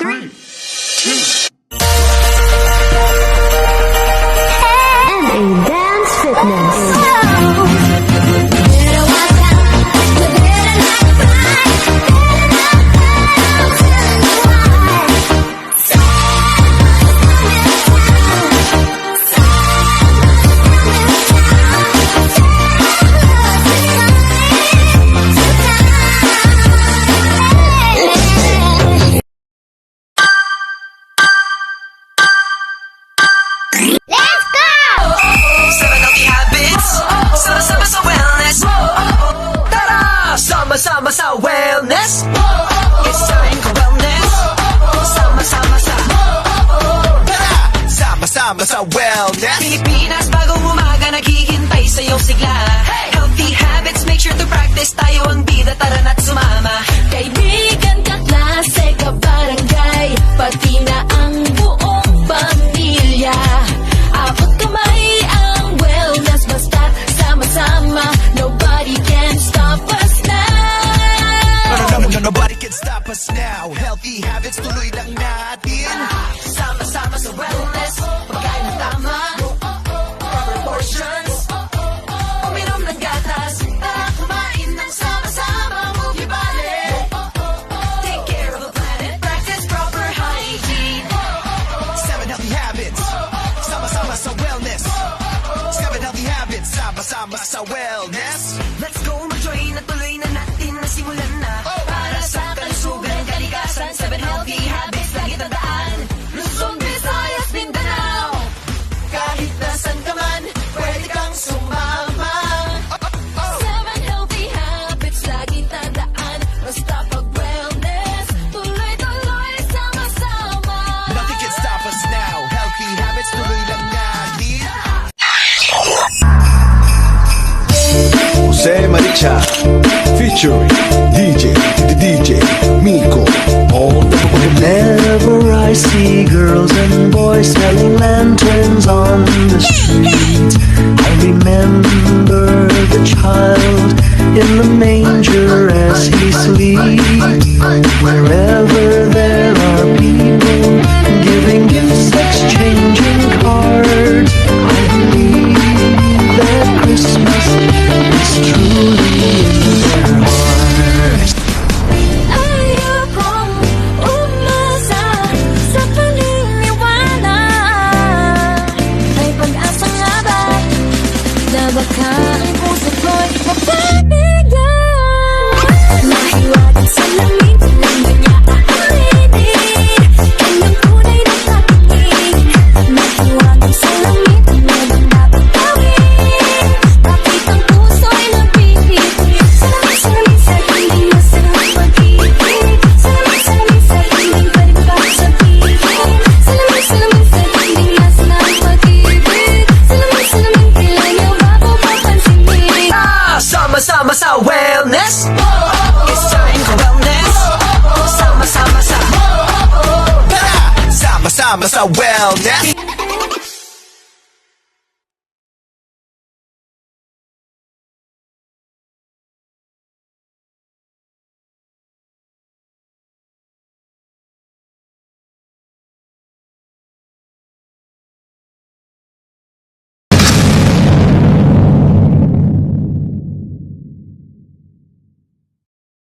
3, 2. NA Dance Fitness. Sama sa wellness. It's time for wellness. Sama-sama sa sama-sama sa wellness. Pilipinas, bagong umaga naghihintay sa'yong sigla. Healthy habits, make sure to practice. Tayo ang bida, tara na't sumama. Kaibigan, kaklase, kabarangay, pati na ang buong pamilya. Abot kamay ang wellness, basta't sama-sama. Nobody can stop us now. Nobody can stop us now. Healthy habits, tuloy lang natin. Sama-sama sa wellness. Pagkain ng tama, proper portions. Uminom ng gatas, kumain ng sama-sama. Move your body. Take care of the planet. Practice proper hygiene. 7 healthy habits. Sama-sama sa wellness. 7 healthy habits. Sama-sama sa wellness. Let's go, mag-join na tuloy na natin. Nasimulan na. Para sa kalusugan, kalikasan. 7 healthy habits, lagi tandaan. Luzon, Visayas, Mindanao. Kahit nasan ka man, pwede kang sumama. 7 healthy habits, lagi tandaan. Basta pag wellness, tuloy-tuloy, sama-sama. Nothing can stop us now. Healthy habits, tuloy lang natin. Jose Maricha featuring DJ Miko on the Whenever I see girls and boys selling lanterns on the street, I remember the child in the manger as he sleeps. Wherever there are people giving gifts, exchanging cards, I believe that Christmas is truly in their hearts. Ayokong umasa sa paniniwala. May pag-asa nga ba na baka ang puso ko'y mapapigyan? Mahiwagan sa langit ng kanya aaminin. Kanyang tunay na patingin. Mahiwagan sa langit na dapat gawin. Bakit ang puso'y napipili? Salamin sa hindi masarap pag-ibig. Salamin sa hindi pwede pa sabihin. Salamin sa hindi masarap pag-ibig. Salamin kailan niyo bago papansinin. Sama-sama sa wellness. It's time for wellness. Sama-sama sa sama-sama sa wellness.